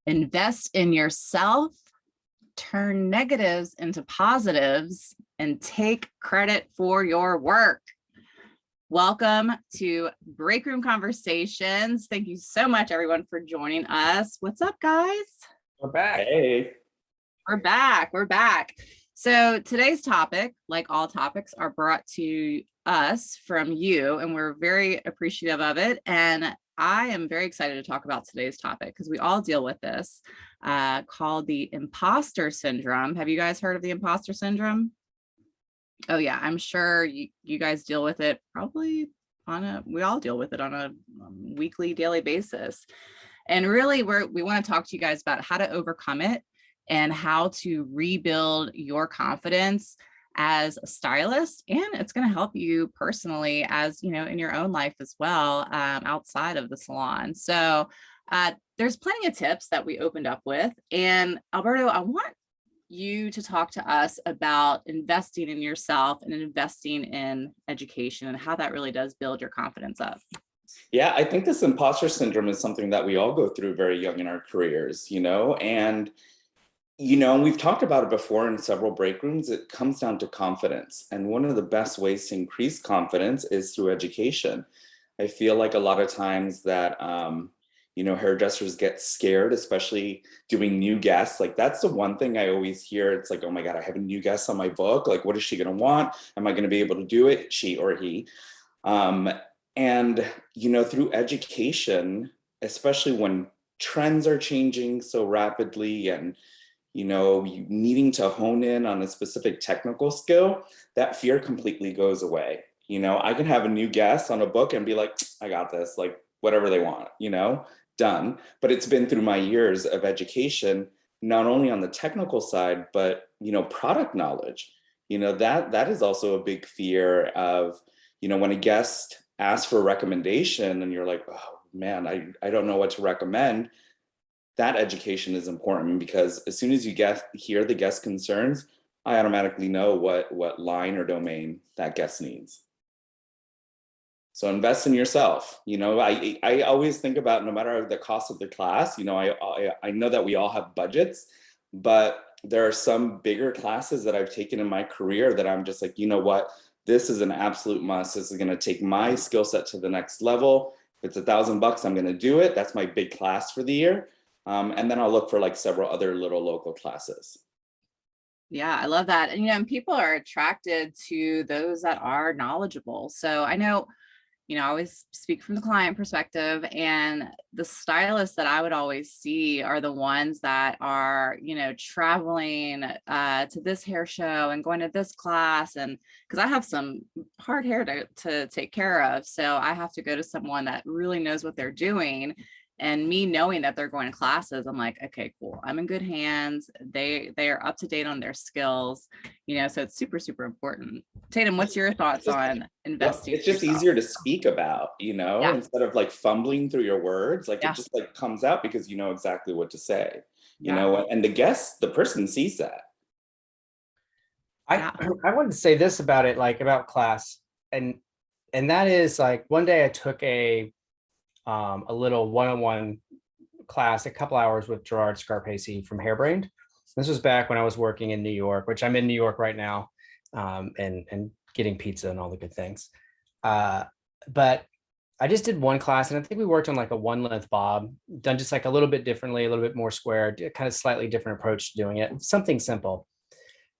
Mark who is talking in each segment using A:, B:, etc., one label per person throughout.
A: Invest in yourself, turn negatives into positives, and take credit for your work. Welcome to Break Room Conversations. Thank you so much, everyone, for joining us. What's up, guys?
B: We're back.
C: Hey.
A: We're back. So today's topic, like all topics, are brought to us from you, and we're very appreciative of it. And I am very excited to talk about today's topic because we all deal with this, called the imposter syndrome. Have you guys heard of the imposter syndrome? Oh yeah, I'm sure you guys deal with it probably we all deal with it on a weekly, daily basis. And really we want to talk to you guys about how to overcome it and how to rebuild your confidence as a stylist. And it's going to help you personally, as you know, in your own life as well, outside of the salon. So there's plenty of tips that we opened up with. And Alberto, I want you to talk to us about investing in yourself and investing in education and how that really does build your confidence up.
C: Yeah, I think this imposter syndrome is something that we all go through very young in our careers, and we've talked about it before in several break rooms. It comes down to confidence. And one of the best ways to increase confidence is through education. I feel like a lot of times that, hairdressers get scared, especially doing new guests. Like, that's the one thing I always hear. It's like, oh my God, I have a new guest on my book. Like, what is she going to want? Am I going to be able to do it? She or he. Through education, especially when trends are changing so rapidly and, you needing to hone in on a specific technical skill, that fear completely goes away. I can have a new guest on a book and be like, I got this, like whatever they want, done. But it's been through my years of education, not only on the technical side, but, product knowledge. That is also a big fear of, when a guest asks for a recommendation and you're like, oh man, I don't know what to recommend. That education is important, because as soon as you hear the guest concerns, I automatically know what line or domain that guest needs. So invest in yourself. I always think about, no matter the cost of the class, I know that we all have budgets, but there are some bigger classes that I've taken in my career that I'm just like, you know what, this is an absolute must. This is going to take my skill set to the next level. If it's $1,000, I'm going to do it. That's my big class for the year. And then I'll look for like several other little local classes.
A: Yeah, I love that. And, people are attracted to those that are knowledgeable. So I know, I always speak from the client perspective, and the stylists that I would always see are the ones that are, traveling to this hair show and going to this class. And because I have some hard hair to take care of, so I have to go to someone that really knows what they're doing. And me knowing that they're going to classes, I'm like, okay, cool. I'm in good hands. They are up to date on their skills, so it's super, super important. Tatum, what's your thoughts on investing?
C: It's just easier to speak about, instead of like fumbling through your words. Like, it just like comes out because you know exactly what to say, and the person sees that.
B: I wanted to say this about it, like about class. And that is like, one day I took a little one-on-one class, a couple hours with Gerard Scarpese from Hairbrained. This was back when I was working in New York, which I'm in New York right now, and getting pizza and all the good things. But I just did one class, and I think we worked on like a one-length bob, done just like a little bit differently, a little bit more square, kind of slightly different approach to doing it, something simple.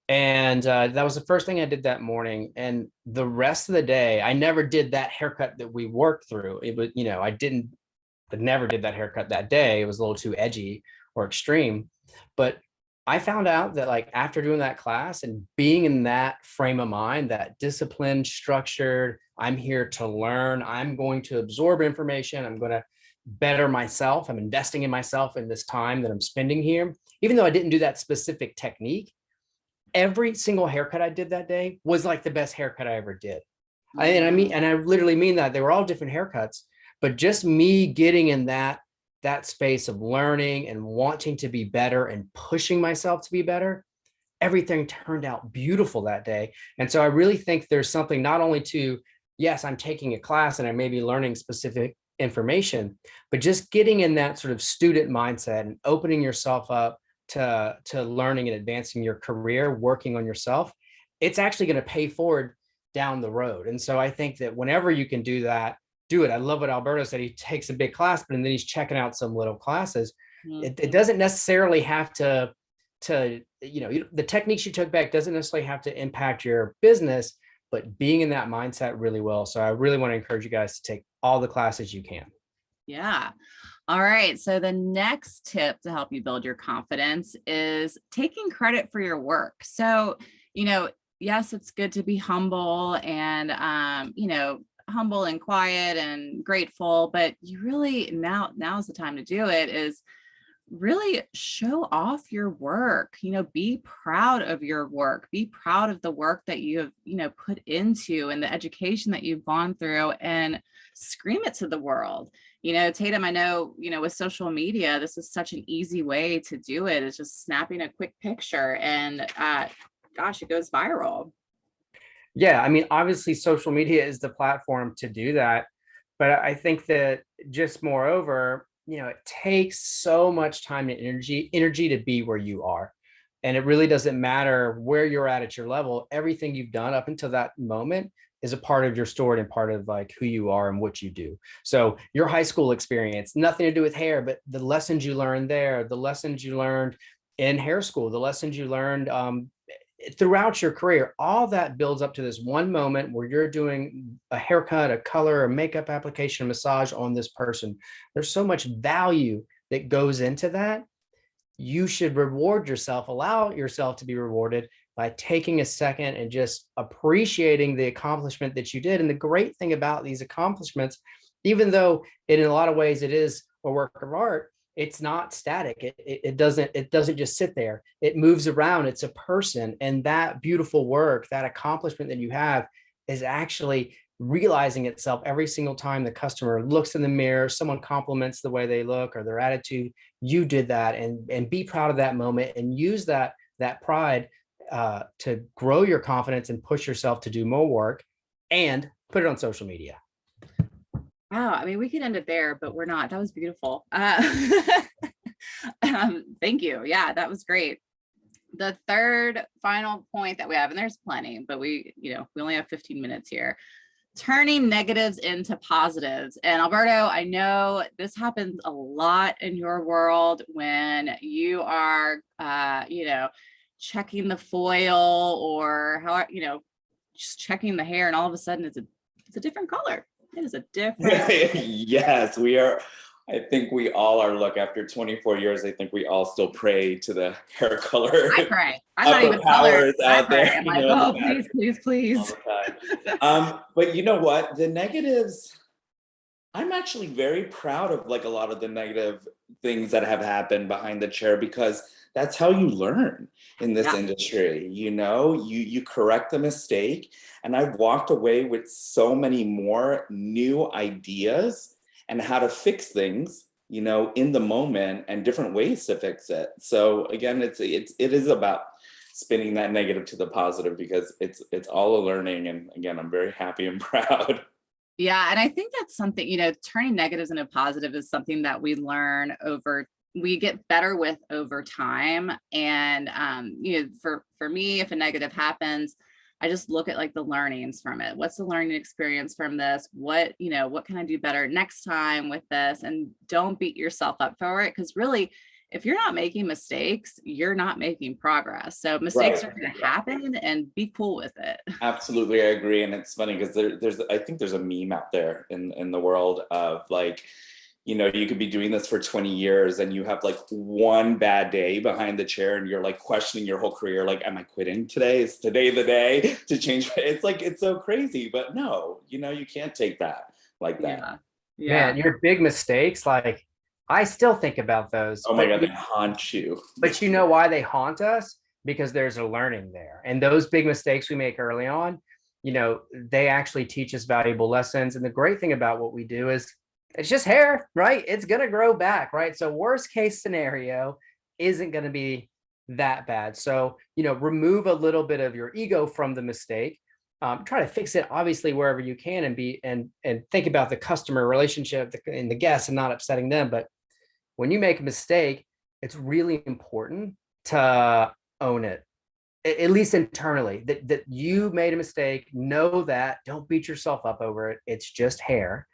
B: And that was the first thing I did that morning. And the rest of the day, I never did that haircut that we worked through. It was, I never did that haircut that day. It was a little too edgy or extreme. But I found out that, like, after doing that class and being in that frame of mind, that disciplined, structured, I'm here to learn, I'm going to absorb information, I'm going to better myself, I'm investing in myself in this time that I'm spending here. Even though I didn't do that specific technique, every single haircut I did that day was like the best haircut I ever did. And I literally mean that. They were all different haircuts, but just me getting in that space of learning and wanting to be better and pushing myself to be better, everything turned out beautiful that day. And so I really think there's something not only to, yes, I'm taking a class and I may be learning specific information, but just getting in that sort of student mindset and opening yourself up to learning and advancing your career, working on yourself, it's actually going to pay forward down the road. And so I think that whenever you can do that, do it. I love what Alberto said. He takes a big class, but then he's checking out some little classes. It doesn't necessarily have to, the techniques you took back doesn't necessarily have to impact your business, but being in that mindset really will. So I really want to encourage you guys to take all the classes you can.
A: Yeah. All right. So the next tip to help you build your confidence is taking credit for your work. So, yes, it's good to be humble and, humble and quiet and grateful, but you really now's the time to do it, is really show off your work. Be proud of your work, be proud of the work that you have, put into, and the education that you've gone through, and scream it to the world. Tatum, I know, with social media, this is such an easy way to do it. It's just snapping a quick picture and, gosh, it goes viral.
B: Yeah, I mean, obviously social media is the platform to do that, but I think that just moreover, it takes so much time and energy to be where you are. And it really doesn't matter where you're at your level. Everything you've done up until that moment is a part of your story and part of like who you are and what you do. So your high school experience, nothing to do with hair, but the lessons you learned there, the lessons you learned in hair school, the lessons you learned throughout your career, all that builds up to this one moment where you're doing a haircut, a color, a makeup application, a massage on this person. There's so much value that goes into that. You should reward yourself, allow yourself to be rewarded by taking a second and just appreciating the accomplishment that you did. And the great thing about these accomplishments, even though in a lot of ways it is a work of art, it's not static. It doesn't just sit there. It moves around. It's a person. And that beautiful work, that accomplishment that you have, is actually realizing itself every single time the customer looks in the mirror, someone compliments the way they look or their attitude. You did that, and be proud of that moment and use that pride to grow your confidence and push yourself to do more work and put it on social media.
A: Wow. I mean, we could end it there, but we're not. That was beautiful. Thank you. Yeah, that was great. The third final point that we have, and there's plenty, but we only have 15 minutes here. Turning negatives into positives. And Alberto, I know this happens a lot in your world when you are, checking the foil or how, just checking the hair, and all of a sudden it's a different color. It is a different.
C: Yes, we are. I think we all are. Look, after 24 years, I think we all still pray to the hair color.
A: I pray. I'm not even colored
C: out there.
A: I'm like, oh, please.
C: But you know what? The negatives, I'm actually very proud of like a lot of the negative things that have happened behind the chair, because that's how you learn in this industry. You correct the mistake. And I've walked away with so many more new ideas and how to fix things, in the moment, and different ways to fix it. So again, it is about spinning that negative to the positive, because it's all a learning. And again, I'm very happy and proud.
A: Yeah. And I think that's something, turning negatives into positive is something that we get better with over time. And, for me, if a negative happens, I just look at like the learnings from it. What's the learning experience from this? What can I do better next time with this? And don't beat yourself up for it, because really, if you're not making mistakes, you're not making progress. So mistakes are going to happen, and be cool with it.
C: Absolutely. I agree. And it's funny because I think there's a meme out there in the world of like, you could be doing this for 20 years and you have like one bad day behind the chair and you're like questioning your whole career. Like, am I quitting today? Is today the day to change? It's like, it's so crazy, but no, you can't take that like that.
A: Yeah.
B: Man, your big mistakes, like I still think about those.
C: Oh my God, they haunt you.
B: But you know why they haunt us? Because there's a learning there. And those big mistakes we make early on, they actually teach us valuable lessons. And the great thing about what we do is it's just hair, right? It's going to grow back, right? So worst case scenario isn't going to be that bad. So, remove a little bit of your ego from the mistake, try to fix it obviously wherever you can, and think about the customer relationship and the guests and not upsetting them. But when you make a mistake, it's really important to own it, at least internally, that you made a mistake. Know that, don't beat yourself up over it. It's just hair,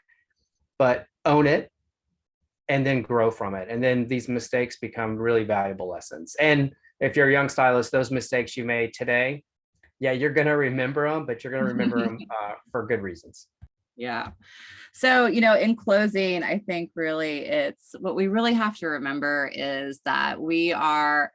B: but own it and then grow from it. And then these mistakes become really valuable lessons. And if you're a young stylist, those mistakes you made today, yeah, you're going to remember them, but you're going to remember them for good reasons.
A: Yeah. So, in closing, I think really it's what we really have to remember is that we are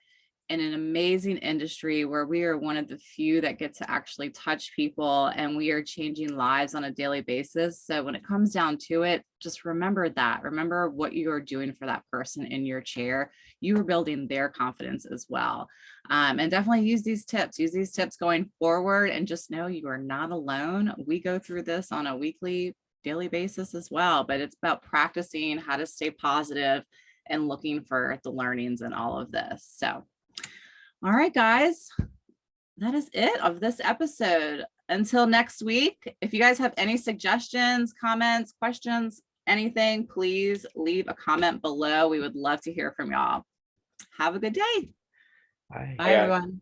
A: in an amazing industry where we are one of the few that get to actually touch people, and we are changing lives on a daily basis. So when it comes down to it, just remember that. Remember what you are doing for that person in your chair. You are building their confidence as well. And definitely use these tips going forward, and just know you are not alone. We go through this on a weekly, daily basis as well, but it's about practicing how to stay positive and looking for the learnings in all of this. So all right, guys, that is it of this episode. Until next week, if you guys have any suggestions, comments, questions, anything, please leave a comment below. We would love to hear from y'all. Have a good day.
B: Bye.
A: Bye, everyone.